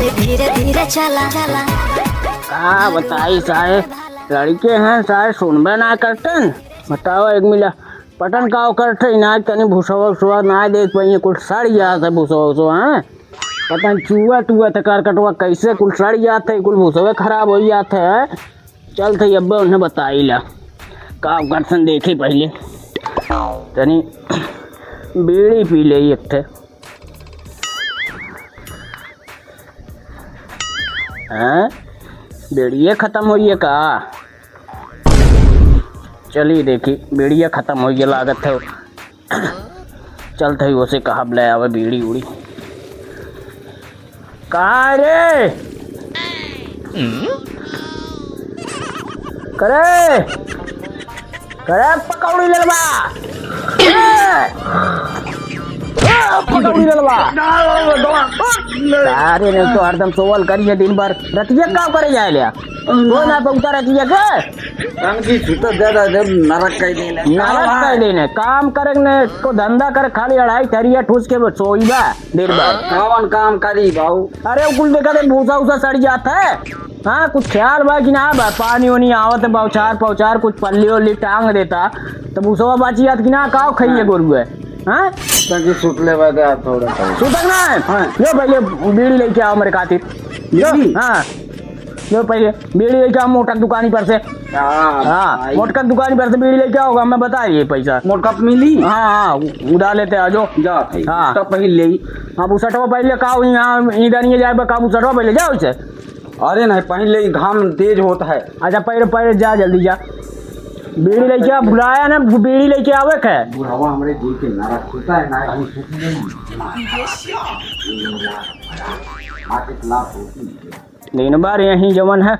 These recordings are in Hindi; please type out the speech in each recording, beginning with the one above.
धीरे धीरे चला। का बताई साहेब, लड़के हैं साहेब सुनबे ना करतन। बताओ एक मिला पटन का करते ना तनी भूसवा उसवा ना देख पाइए कुल सड़ जात है भूसवा उसवा हैं। पता चूहा टूआ तकार कटवा कैसे कुल सड़ जाते कुल भूसवे खराब हो जाते है। चल थे अब्बा उन्हें बताई ला का करसन देखे पहले तनी बीड़ी पी ले एक थे हैं। बेड़िया खत्म हुई है का? चलिए देखी बेड़िया खत्म हो गया लागत है। चलते ही उसे कहा ले आवे बीड़ी उड़ी कहा रे करे करे पकौड़ी ललवा पकौड़ी ललवा। अरे नहीं तो हरदम सोवल करिए दिन भर रतिया का करे जाए लिया वो ना पहुंचा रतिया के ज्यादा जब नरक कह देने काम करे ने को धंधा करे खाली अढ़ाई थरिया ठूस के सोईबा देर बाद कौन काम करी भाऊ। अरे कुल देखा दे भूसा उसा सड़ जाता है। हाँ कुछ ख्याल बा कि ना बा पानी वानी आवत बौछार पौछार कुछ पल्ली उल्ली टांग देता तो भूसवा बाची जात कि ना काव खाइए गोरु है। हाँ सुट ले थोड़ा सुतक ना है यो पहले बीड़ी लेके आओ मेरे खातिर हाँ जो पहले बीड़ी लेके आओ मोटक दुकानी पर से। हाँ मोटक दुकानी पर से बीड़ी लेके आओगा मैं बताइए पैसा मोटका मिली। हाँ उड़ा लेते आ जो हाँ तो पहले ले हाँ बुसटवा पहले काऊ यहाँ इधर नहीं जाए का बुसटवा पहले जाओ इसे। अरे नहीं पहले घाम तेज होता है। अच्छा पहले पहले जा जल्दी जा बीड़ी लेके आ बुलाया ना बीड़ी लेके आवे है। बुढ़ावा हमारे दिल के नारा खुलता है ना दिन बार यही जमन है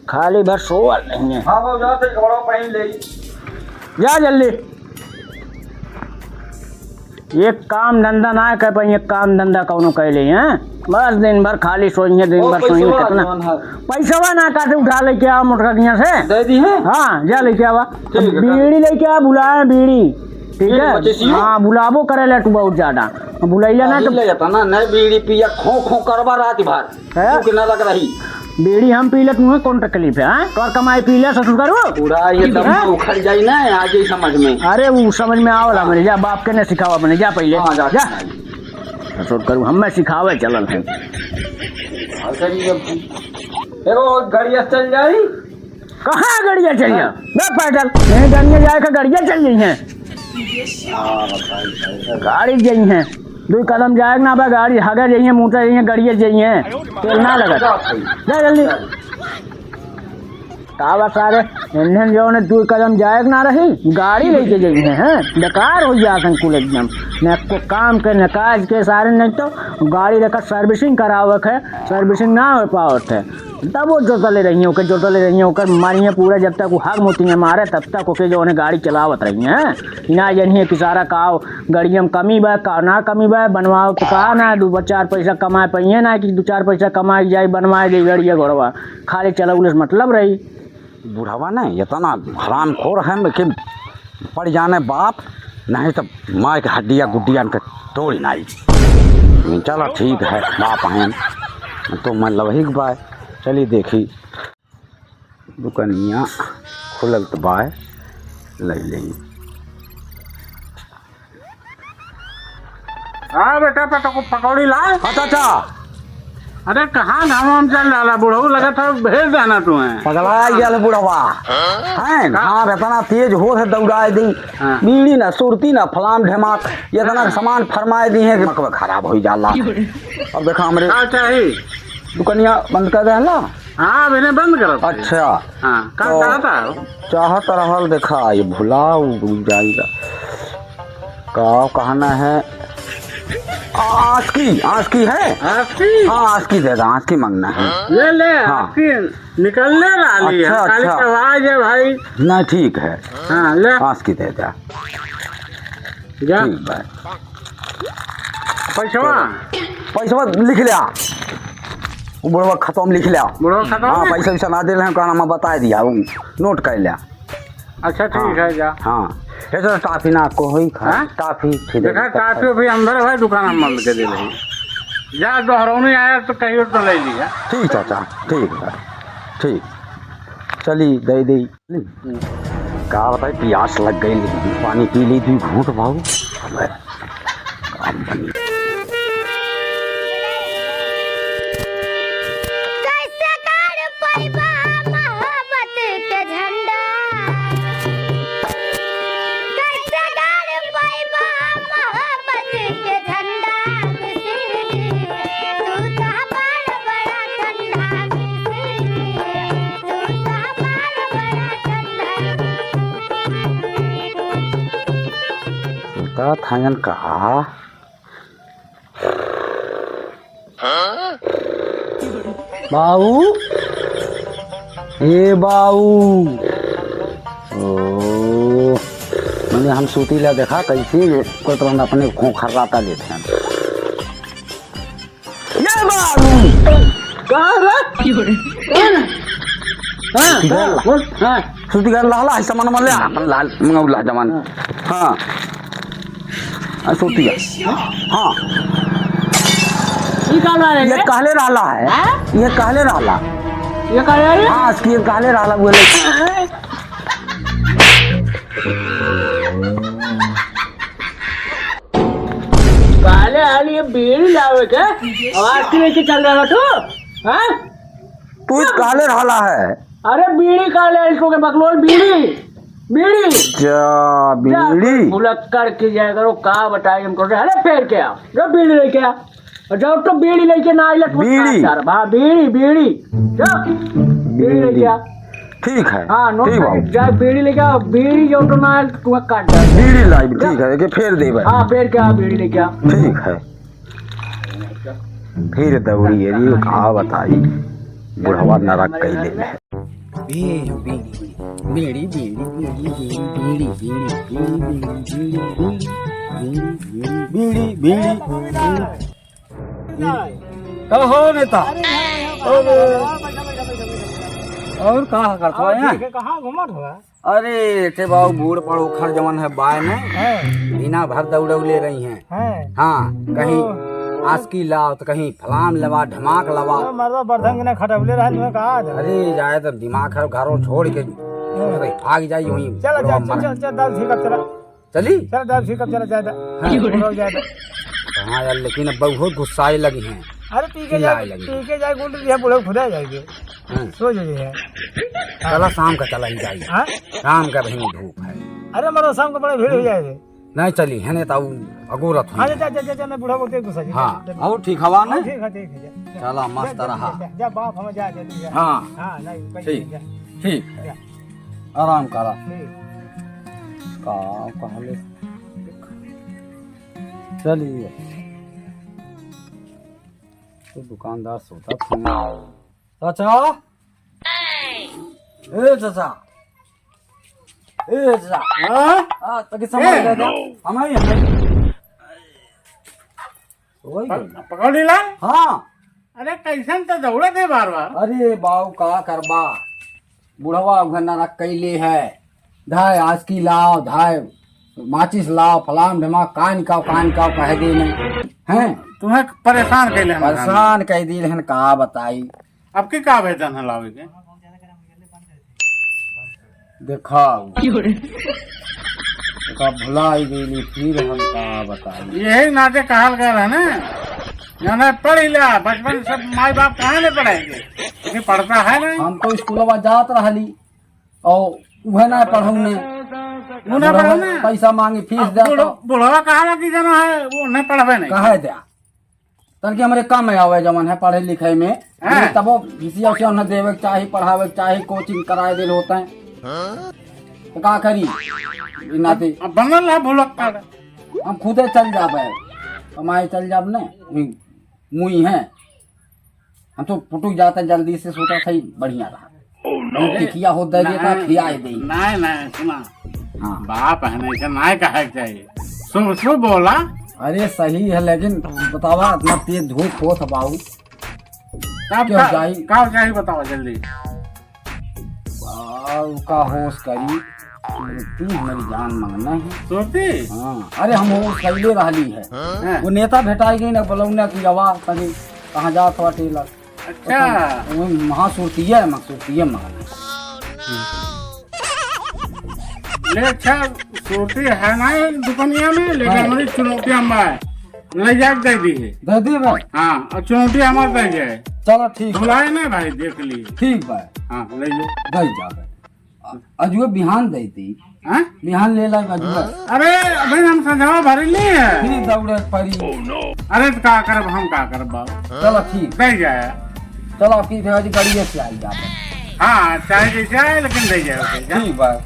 खाली भर सोवल नहीं है। हाँ जाते कपड़ा पहन ले जा जल्दी ये काम धंधा ना कर पाइए काम धंधा कौनो कह ले हैं बस दिन भर खाली सोइए दिन भर सोइए कितना पैसा ना काटे उठा लेके आओ मोटका यहाँ से दे दी है। हाँ जा लेके आवा बीड़ी लेके आ बुलाया बीड़ी ठीक है। हाँ बुलाबो करे ले तू बहुत ज्यादा बुलाइला ना तो ले जाता ना नहीं बीड़ी पिया खो खो करवा रात भर ना लग रही बीड़ी हम पी ले तुम्हें कौन तकलीफ है और कमाई पी ले ससुर करो पूरा ये दम उखड़ जाई ना आज ही समझ में। अरे वो समझ में आवला मेरे जा बाप के ने सिखावा अपने जा पहले जा ससुर करूँ हम सिखावे चलल है। देखो गाड़िया चल जाई कहाँ गाड़िया चल जा पैदल नहीं गाड़िया जाए का गाड़िया चल गई है गाड़ी गई है 2 कदम जाएगा ना बा गाड़ी हगा जाइए मोटर जाइए गाड़िया जाइए तेल ना लगा जा जल्दी कावा सारे इंजन जो ने 2 कदम जाएगा ना रही गाड़ी लेके जाइए हैं बेकार हो गया संकुल एकदम न को काम के न काज के सारे नहीं तो गाड़ी लेकर सर्विसिंग करावक है सर्विसिंग ना हो पावत है तब वो जोतले रही होकर मारिए पूरा जब तक वो हक मोती मारे तब तक ओके जो उन्हें गाड़ी चलावत रही हैं इना जनिए कि सारा काव गाड़िया में कमी बा का ना कमी बा बनवाओ तो कहा ना 2-4 पैसा कमाए पाइए ना कि 2-4 पैसा कमाए जाए बनवाए जाए गाड़िया घोड़वा खाली चला उलस मतलब रही। बुढ़ावा ना इतना हराम खोर है कि पड़ जाने बाप नहीं तो माँ के हड्डिया गुड्डिया तोड़ नाई। चलो ठीक है बाप हैं तो मतलब ही बाय चलिए देखी दुकानिया खुलल तो बाय ले लेंगे। हाँ बेटा पकौड़ी ला। अच्छा अरे कहाँ घाम चल रहा बुढ़ऊ लगा था भेज देना तुम्हें पगला गया बुढ़वा है घाम इतना तेज हो है दौड़ाए दी बीड़ी ना सुरती ना फलाम ढमाक इतना सामान फरमाए दी है कि खराब हो जाला। अब देखा हमारे दुकानिया बंद कर देना। हाँ मैंने बंद करो। अच्छा तो चाहत रहल देखा ये भुलाओ जाएगा का कहना है आँच की है हाँ आँच की दे आँच की मांगना है ले ले हाँ। निकलने वाली है खाली आवाज है भाई ना ठीक है हाँ ले आँच की दे दे जा पैसा लिख लिया बुढ़वा खत्म लिख लिया हाँ पैसा वैसा ना दे रहे कहना मैं बता दिया नोट कर लिया। अच्छा ठीक है जा हाँ ऐसा टाफी ना को ही खा टाफी देखा टाफी भी अंदर भाई दुकान हम बंद के दे रही जा दोहरौनी आया तो कहियो तो ले लिया। ठीक चाचा, ठीक है, ठीक। चली दे दी का बताए, प्यास लग गई, पानी पी ली 2 घूंट भाऊ। काम बनी। कैसे गाड़ पैबा मोहब्बत के झंडा, कैसे गाड़ पैबा मोहब्बत के झंडा, तू तो हमारा बड़ा ठंडा, तू तो हमारा बड़ा ठंडा। का थायन कहा बाऊ, ए बाऊ, ओ मैंने हम सूतीला देखा कैसे कोई तो हम अपने खोखराता लेते हैं। ये बाऊ कहाँ हाँ सूती का लाला है सामान मन ले अपन लाल मंगौला जमान। हाँ सूती हाँ, ये कहले रहला है, ये कहले रहला, ये कह रहे हाँ इसकी कहले रहला बोले। काले हाल ये बीड़ी लावे के आवाज की लेके चल रहा तू? हाँ तू कहले रहला है। अरे बीड़ी काले इसको के बकलोल बीड़ी बीड़ी जा बीड़ी भुलक्कड़ की जाए करो का बताए हमको। अरे फेर के आओ जो बीड़ी लेके आ, और जब तो बीड़ी लेके ना आइले बीड़ी? हाँ बीड़ी बीड़ी जो बीड़ी लेके आ। ठीक है, हाँ नोट ठीक बाबू, जाए बीड़ी लेके आओ, बीड़ी जो तो ना तुम्हें काट दे। बीड़ी लाई ठीक है कि फिर देवे। हाँ फेर के आ बीड़ी लेके आ। ठीक है, फिर दौड़ी है ये कहा बताई बुढ़वा नरक कैले है। बीड़ी बीड़ी बीड़ी बीड़ी बीड़ी बीड़ी कहो नेता और कहा करता है? कहाँ घुमत हुआ? अरे थे बाबू बूढ़ पड़ो खर जमन है बाय में बिना भर दौड़ौले रही हैं। हाँ कहीं आस्की लाओ तो कहीं फलाम लवा धमाक लवा। मरवा बर्धंग ने खटवले रहा तुम्हें कहा? अरे जाए तो दिमाग घरों छोड़ के भाग जाई वहीं। चल दाल ठीक अब चला चली चल दाल ठीक अब चला जाए हाँ यार, लेकिन अब बहुत गुस्साए लगी हैं। अरे पी के जाए गुंड दिया बुढ़े खुदा जाएंगे सो जो है। चला शाम का चला ही जाइए, हाँ शाम का बहनी धूप है। अरे मरो शाम को बड़े भीड़ हो जाएगी। नहीं चली है ने ताऊ अगोरत हाँ जा मैं बुढ़ा बोलते गुस्सा जी। हाँ और ठीक हवा नहीं। ठीक है चला मस्त रहा। जा बाप हम जा जल्दी जा। हाँ हाँ नहीं ठीक ठीक है, आराम करा का कहले चलिए। तो दुकानदार सोता चाचा, ए चाचा, ए चाचा, हाँ तक समझ गया हमारे पकड़ लीला। हाँ अरे कैसन तो दौड़े थे बार बार। अरे बाऊ का करबा बुढ़वा घना कैले है। धाय आज की लाओ, धाय माचिस लाओ, फलाम ढमा कान काव कह दे हैं। तुम्हें परेशान कैले हैं। परेशान कह दी हन का बताई। अब की का वेतन है लावे के? देखाओ भुलाई गई फिर हम का बताई। यही नाते कहल गए है ना, जाना पढ़ लिया बचपन सब माई बाप कहाँ ले पढ़ाएंगे, क्योंकि पढ़ता है ना। हम तो स्कूलवा जात रहली और वह ना पढ़ौने, पैसा मांगी फीस दे बुढ़वा कहा की जाना है वो नहीं पढ़वे नहीं कहे दे तन के हमारे काम में आवे जमन है पढ़े लिखे में। तब वो फीसिया उसिया न देवे के चाहे, पढ़ावे के चाहे, कोचिंग कराए दे होता है तो का करी नाते। अब बनल है भुलक्कड़। हम खुदे चल जाबे कमाए चल जाब ने मुई है। हम तो फुटुक जाते जल्दी से, सोचा सही बढ़िया रहा टिकिया हो दे देता खियाए दे। नहीं सुना, हाँ बाप है नहीं नहीं कहे चाहिए, शुभ बोला। अरे सही है लेकिन बतावा इतना तेज धूप हो था बाबू का चाहिए बताओ जल्दी। का होश करी सूरती हमारी जान मांगना है। सोती हाँ अरे हम वो कैले रहली है हाँ। वो नेता भेटाई गई ना बोलौना की आवाज तनी कहाँ जा तो टेलर अच्छा वो महासूरतीय मांगना ले अच्छा सोती है ना दुकानिया में लेकिन हमारी चुनौती हमारे ले जाके दे दी है। दे दी भाई। हाँ और चुनौती हमारे दे जाए चलो ठीक बुलाए ना भाई देख ली। ठीक भाई हाँ ले लो दे जा अजुए बिहान देती हाँ बिहान ले ला अजुए अरे अभी हम संझावा भरी नहीं है। फिर दौड़े पड़ी अरे तो का करब हम का करब बाबू चलो ठीक दे जाए। चलो आपकी गाड़िए से आई जाते हाँ चाहे जैसे आए लेकिन दे जाए ठीक भाई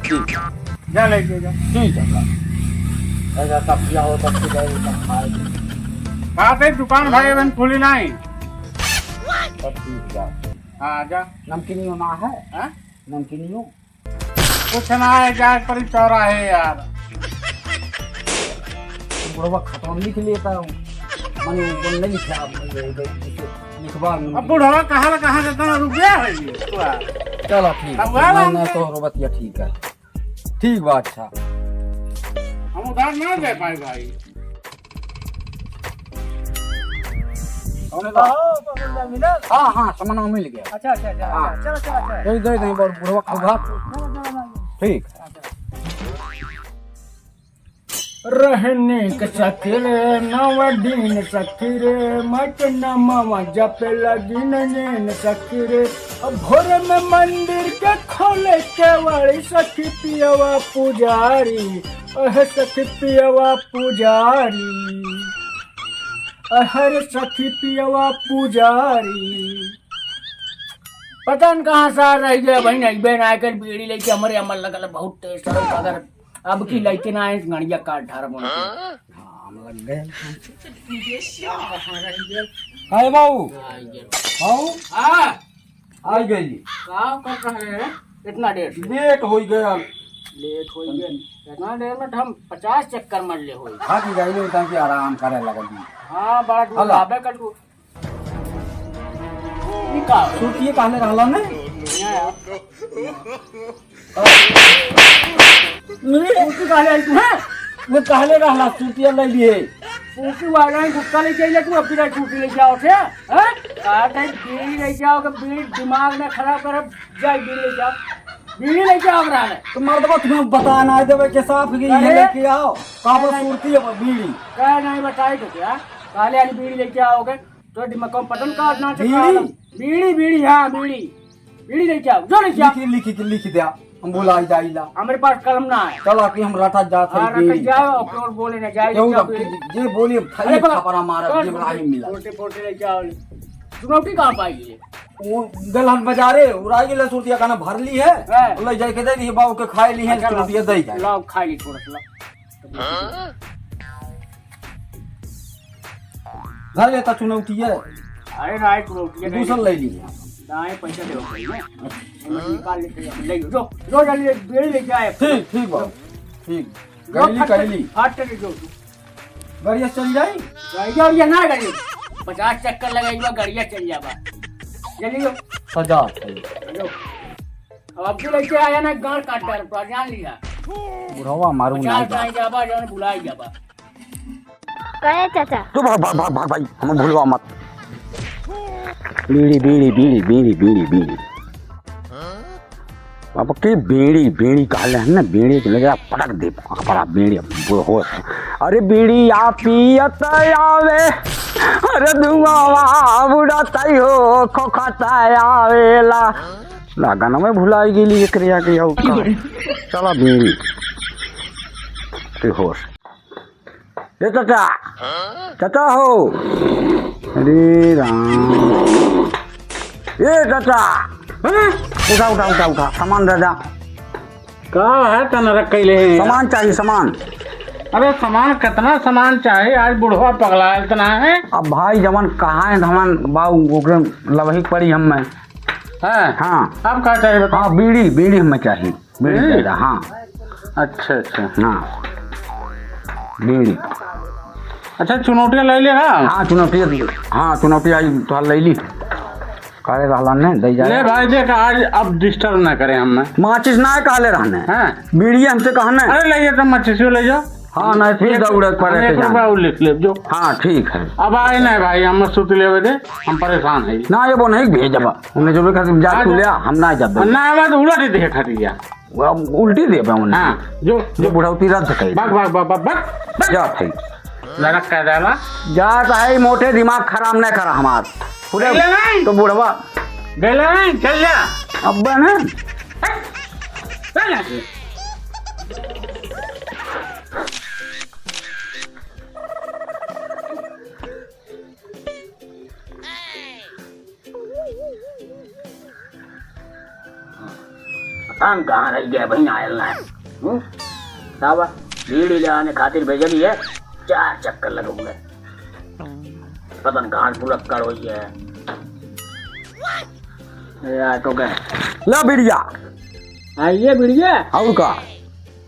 ठीक जा लेके जा ठीक है ऐसा तब किया हो तब तब खाएगी खाते दुकान भाई बहन खुली नहीं। सब ठीक जा हाँ जा नमकीनियों ना है हाँ? नमकीनियों कुछ ना है जा पर चौराहे यार बुढ़वा खतौन लिख लेता हूँ मैंने वो नहीं लिखा लिखवा अब बुढ़वा कहाँ जाता ना रुपया है ये पूरा। चलो ठीक अब वाला नहीं तो रोबतिया ठीक है ठीक बात अच्छा हम उधार ना दे पाए भाई। हाँ हाँ सामान मिल गया अच्छा अच्छा अच्छा हाँ। चलो चलो चलो दे नहीं बुढ़वा खुदा ठीक रहने के सखरे नवदीन सखरे मट नमवा जप लगी नैन सखरे भोर में मंदिर के खोले केवड़ी सखी पियवा पुजारी सखी पियवा पुजारी हर सखी पियवा पुजारी पता न कहाँ से आ रही है भाई नहीं बहन आकर बीड़ी लेके हमारे अमल लगल बहुत टेस्ट है अगर अब की लाइटे ना आए गाड़िया काट ठार बन लग गए हाय बाबू बाबू हाँ आ गई काम कर रहे हैं इतना देर लेट हो गया लेट हो गया इतना देर में हम 50 चक्कर मार ले हुई हाँ की गई ताकि आराम करे लगल हाँ बड़ा दूर हेलो। आबे कर तू ई का सूटिए कहले रहला ने पूछी कहले तू है वो कहले रहला सूटिए ले लिए पूछी वाला गुटका ले जाइए तू अपनी छुट्टी ले जाओ थे हैं कहा था बीड़ी ले जाओ कि बीड़ी दिमाग में खराब कर जाए बीड़ी ले जाओ बीड़ी ले जाओ रहा है तो मर्दबा तुम्हें बता ना देवे के साफ की ये लेके आओ कहां पर सूरती है बीड़ी क्या नहीं बताई तो क्या काले वाली बीड़ी लेके आओगे तो दिमाग को पटन काटना चाहिए बीड़ी बीड़ी हाँ बीड़ी बीड़ी लेके आओ जो लेके आओ लिखी दिया हम बुलाई जाइला हमारे पास कलम ना है चलो कि हम रटा जात है हाँ रख जाओ और बोले ना जाए जे बोली खाली खपरा मारा जे बड़ा ही मिला पोटे पोटे लेके आओ चुनौती कहाँ पाएगी वो गलहन बाजारे उड़ाई गेले सूरतिया खाना भर ली है है। ले जाके दे दी बाबू के खाए ली है सूरतिया दे जाए लाओ खा ली थोड़ा सा घर लेता चुनौती है अरे राइट चुनौती दूसरा ले ली दाएं पैसे दे मैं निकाल लेते हैं ले जो जो जल्दी बेड़ी लेके आए ठीक ठीक बाबू ठीक गली कहली हाथ टे जो गाड़िया चल जाई गाड़िया ये ना गाड़ी 50 चक्कर लगाइबा गाड़िया चल जाबा जल्दी जो सजा जो अब भी लेके आया ना गाड़ काट कर तो जान लिया बुढ़वा मारू ना जाए जाबा जान बुलाई जाबा कहे चाचा तो भाग भाई हम भूलवा मत बीड़ी बीड़ी बीड़ी बीड़ी बीड़ी बीड़ी बाबा के बीड़ी बीड़ी कहले हैं ना बीड़ी के लगा पटक दे पड़ा बीड़ी हो अरे बीड़ी आ पियत आवे अरे धुआं बुढ़ाता हो खोखता आवेला गाना में भुलाई गेली एक रिया के आउ चला बीड़ी के होश ए चाचा चाचा हो अरे राम ए चाचा उठा उठा उठा उठा सामान दादा का है तना रख कैले सामान चाहिए सामान अरे सामान कितना सामान चाहिए आज बुढ़वा पगला इतना है। अब भाई जवन कहाँ है धमान बाबू ओकरे लवही पड़ी हम में है हाँ अब क्या चाहिए बताओ। हाँ बीड़ी बीड़ी हमें चाहिए बीड़ी चाहिए हाँ अच्छा अच्छा हाँ बीड़ी अच्छा चुनौतियाँ ले लेगा। हाँ चुनौती आई तो ले ली काले रहला ने दे ले जाए भाई देख आज अब डिस्टर्ब ना करें हमें। माचिस ना काले रहने हाँ बीड़ी हमसे कहने अरे ले ये तो मच्छी ले जाओ। हाँ नहीं फिर दौड़े पड़े एक थे रुपया और लिख ले जो। हाँ ठीक है अब आए ना भाई हम सुत ले दे हम परेशान है ना ये वो नहीं भेजबा उन्हें जो खातिर जा तू ले हम ना जा दे ना बात उलट दे खटिया। उल्टी दे पे उन्हें हाँ जो जो बुढ़ौती रद्द कर भाग भाग भाग भाग भाग जा थई लड़क कह देला जात है मोटे दिमाग खराब नहीं करा हमार पूरे ले नहीं तो बुढ़वा गेला नहीं चल जा अब ना चल जा। हम कहाँ रह गया भाई आयल ना सावा बीड़ी ले आने खातिर भेजली है 4 चक्कर लगूंगे पता नहीं कहाँ बुलक्कड़ हुई है यार तो गए ला बिड़िया आइए बीड़िया और का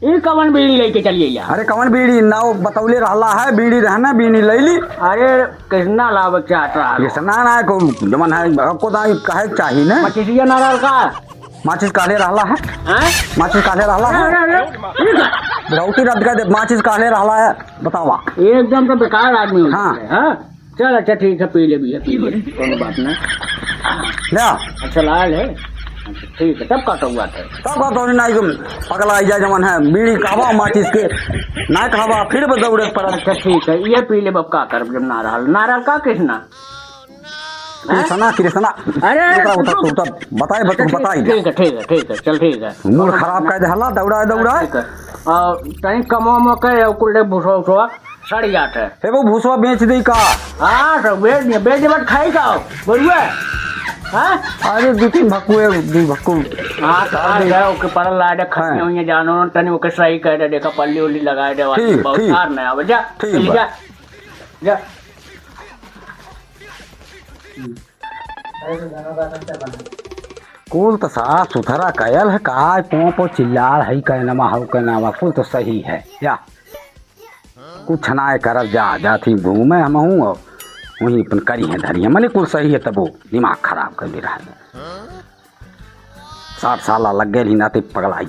ये कवन बीड़ी लेके चलिए यार अरे कवन बीड़ी नाव बतौले रहला है बीड़ी रहना बीड़ी लैली अरे कितना लाभ चाहत रहा ये सना ना को जमन है को दाई कहे चाहिए ना पचीसिया नाराल का माचिस काले रहला है हैं माचिस काले रहला है बुढ़ौती रद्द कर दे माचिस काले रहला है बतावा एकदम तो बेकार आदमी होता हाँ। है हाँ चल अच्छा ठीक है पी ले भी पी ले कोई बात नहीं ले अच्छा लाल है अच्छा, ठीक है तब काटा हुआ था तब का तो नहीं पगला आई जाए जमन है बीड़ी कहवा माचिस के ना कहवा फिर दौड़े पड़ा अच्छा ठीक है ये पी ले बब का कर जब नाराल का कृष्णा कृष्णा अरे बताए बताई ठीक है ठीक है ठीक है चल ठीक है मूड खराब कर दे हल्ला दौड़ा दौड़ा ठीक है कहीं कमो के कुल भूसवा उठवा सड़ जात है हे वो भूसवा बेच दी का हाँ तो बेच दिया बेच दे खाई का बोलिए हाँ अरे 2-3 भक्कुए भक्कू हाँ तो आ गया ओके पर लाडे खटने हुई जानो तनी ओके सही कर दे देखा पल्ली उल्ली लगा दे वाली ठीक, बहुत ठीक। सार नहीं आवे जा ठीक चली बा। जा जा कुल तो साफ सुथरा कयल है काय पो चिल्लार है कहना हऊ कहना कुल तो सही है या कुछ ना करब जा थी घूमे हम हूँ वहीं अपन करी है धरी मने कुल सही है तब दिमाग खराब कर दे रहा है 60 साल लग गए ही नाते पगलाई